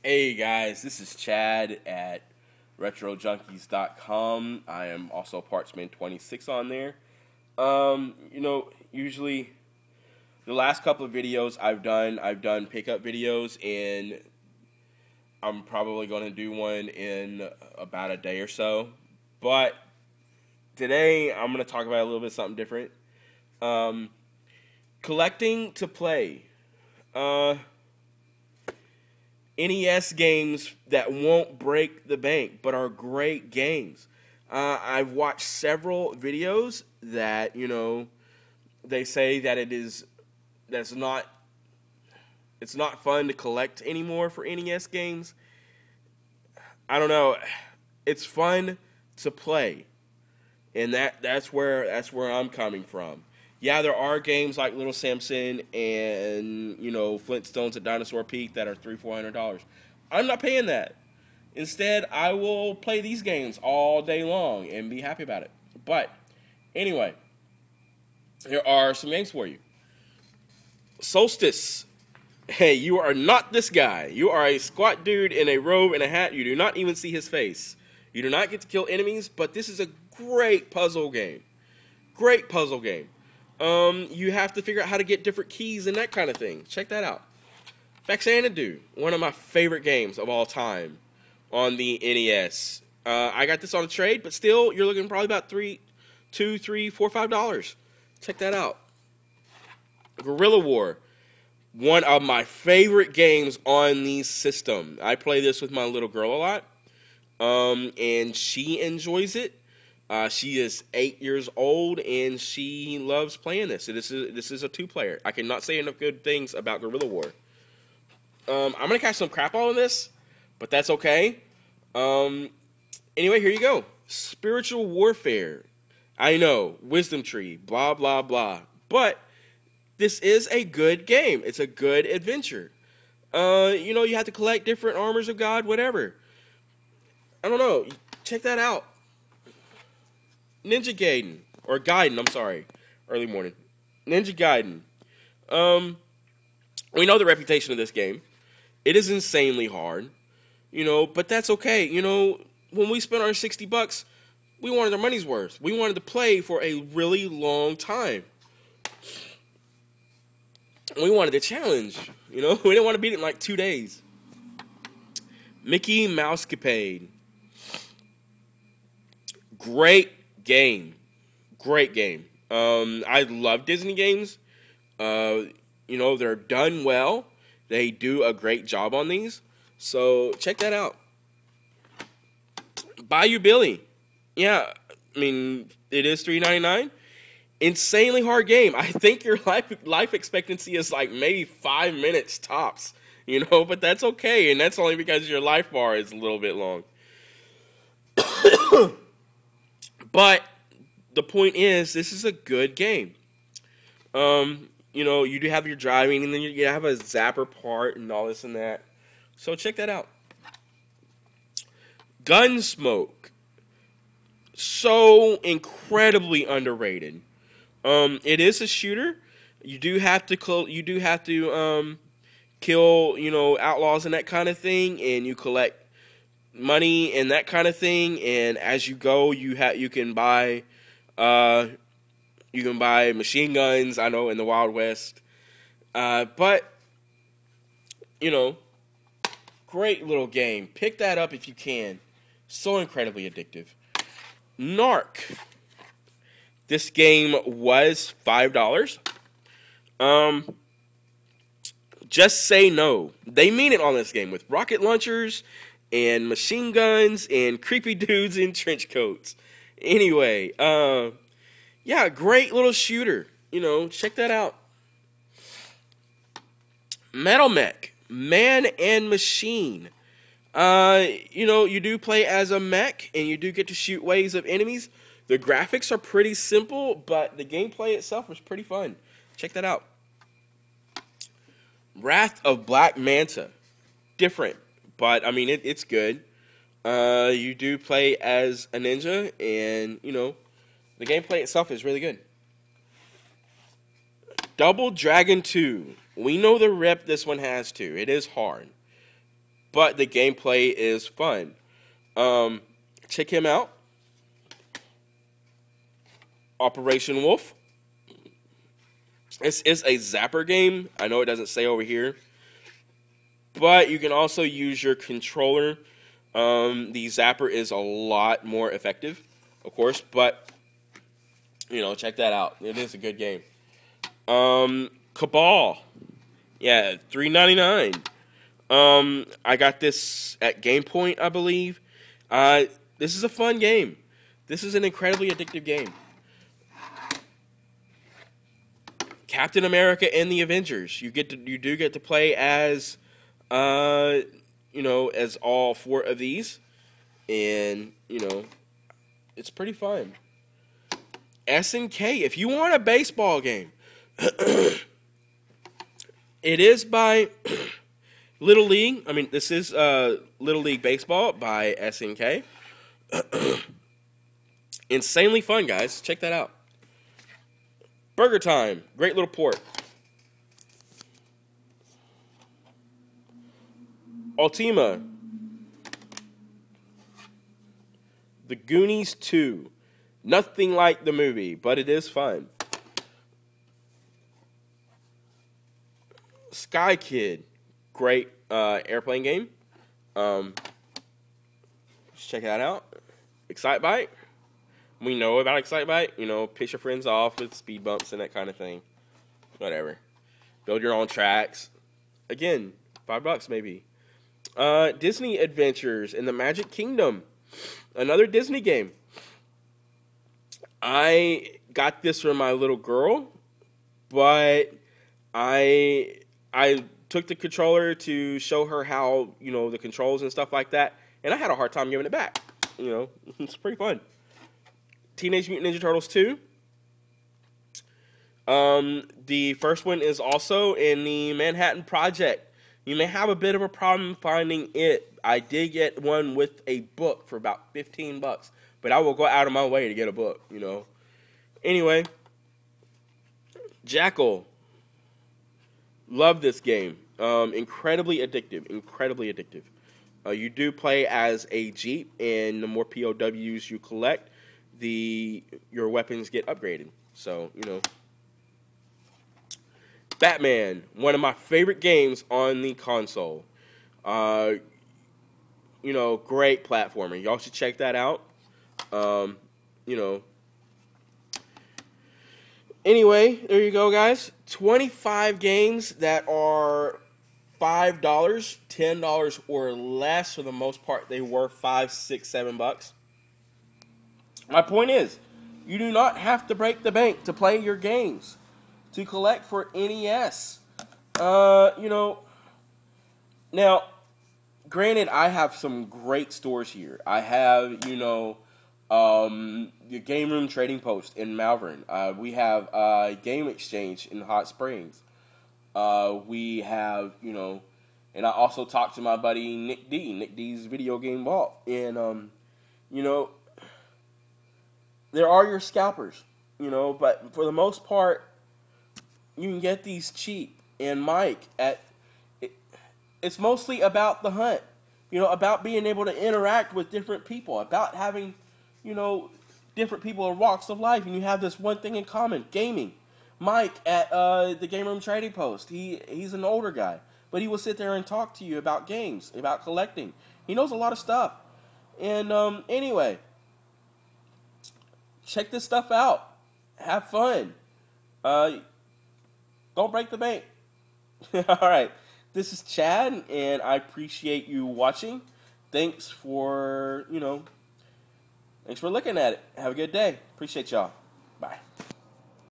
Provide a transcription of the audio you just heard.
Hey guys, this is Chad at RetroJunkies.com. I am also Partsman26 on there. Usually the last couple of videos I've done pickup videos, and I'm probably going to do one in about a day or so. But today I'm going to talk about a little bit something different. Um, Collecting to play. NES games that won't break the bank but are great games. I've watched several videos that they say that it's not fun to collect anymore for NES games. I don't know. It's fun to play, and that's where I'm coming from. Yeah, there are games like Little Samson and Flintstones at Dinosaur Peak that are $300-400. I'm not paying that. Instead, I will play these games all day long and be happy about it. But anyway, here are some games for you. Solstice. Hey, you are not this guy. You are a squat dude in a robe and a hat. You do not even see his face. You do not get to kill enemies, but this is a great puzzle game. Great puzzle game. You have to figure out how to get different keys and that kind of thing. Check that out. Faxanadu, one of my favorite games of all time on the NES. I got this on a trade, but still, you're looking probably about $2, $3, $4, $5. Check that out. Guerrilla War, one of my favorite games on the system. I play this with my little girl a lot, and she enjoys it. She is 8 years old, and she loves playing this. So this is a two-player. I cannot say enough good things about Guerrilla War. I'm going to catch some crap on this, but that's okay. Anyway, here you go. Spiritual Warfare. I know, Wisdom Tree, blah, blah, blah. But this is a good game. It's a good adventure. You have to collect different armors of God, whatever. I don't know. Check that out. Ninja Gaiden, or Gaiden, I'm sorry, early morning. Ninja Gaiden. We know the reputation of this game. It is insanely hard, but that's okay. When we spent our $60, we wanted our money's worth. We wanted to play for a really long time. We wanted a challenge, we didn't want to beat it in like 2 days. Mickey Mousecapade. Great game. I love Disney games. They're done well. They do a great job on these. So check that out. Bayou Billy. Yeah, it is $3.99. Insanely hard game. I think your life expectancy is like maybe 5 minutes tops. But that's okay, and that's only because your life bar is a little bit long. But the point is, this is a good game. You do have your driving, and then you have a zapper part and all this and that. So check that out. Gunsmoke. So incredibly underrated. It is a shooter. You do have to kill outlaws and that kind of thing, and you collect money and that kind of thing. And as you go, you can buy machine guns. I know in the Wild West, but great little game. Pick that up if you can. So incredibly addictive. Narc. This game was $5. Just say no. They mean it on this game with rocket launchers and machine guns and creepy dudes in trench coats. Anyway, yeah, great little shooter. Check that out. Metal Mech, Man and Machine. You do play as a mech, and you do get to shoot waves of enemies. The graphics are pretty simple, but the gameplay itself was pretty fun. Check that out. Wrath of Black Manta. Different, but it's good. You do play as a ninja, and the gameplay itself is really good. Double Dragon 2. We know the rep this one has too. It is hard. but the gameplay is fun. Check him out. Operation Wolf. This is a zapper game. I know it doesn't say over here, but you can also use your controller. The zapper is a lot more effective, of course, but check that out. It is a good game. Cabal. Yeah, $3.99. I got this at Game Point, I believe. This is a fun game. This is an incredibly addictive game. Captain America and the Avengers. You do get to play as as all 4 of these, and it's pretty fun. SNK, if you want a baseball game, it is by Little League. I mean, this is Little League Baseball by SNK. Insanely fun, guys. Check that out. Burger Time. Great little port. Ultima. The Goonies 2. Nothing like the movie, but it is fun. Sky Kid. Great airplane game. Just check that out. Excitebike. We know about Excitebike. Piss your friends off with speed bumps and that kind of thing. Whatever. Build your own tracks. Again, $5 maybe. Disney Adventures in the Magic Kingdom. Another Disney game. I got this from my little girl, but I took the controller to show her how, the controls and stuff like that, and I had a hard time giving it back. It's pretty fun. Teenage Mutant Ninja Turtles 2. The first one is also in the Manhattan Project. You may have a bit of a problem finding it. I did get one with a book for about $15, but I will go out of my way to get a book, Anyway, Jackal. Love this game. Incredibly addictive. Incredibly addictive. You do play as a Jeep, and the more POWs you collect, your weapons get upgraded. So, Batman, one of my favorite games on the console. Great platformer. Y'all should check that out. Anyway, there you go, guys. 25 games that are $5, $10 or less. For the most part, they were $5, $6, $7. My point is, you do not have to break the bank to play your games, to collect for NES. Now, granted, I have some great stores here. I have, the Game Room Trading Post in Malvern. We have Game Exchange in Hot Springs. We have, and I also talked to my buddy Nick D's Video Game Vault. And, there are your scalpers, but for the most part, you can get these cheap. And Mike, it's mostly about the hunt, about being able to interact with different people, about having, different people in walks of life, and you have this one thing in common: gaming. Mike at the Game Room Trading Post, he's an older guy, but he will sit there and talk to you about games, about collecting. He knows a lot of stuff. And anyway, check this stuff out. Have fun. Don't break the bank. All right. This is Chad, and I appreciate you watching. Thanks for looking at it. Have a good day. Appreciate y'all. Bye.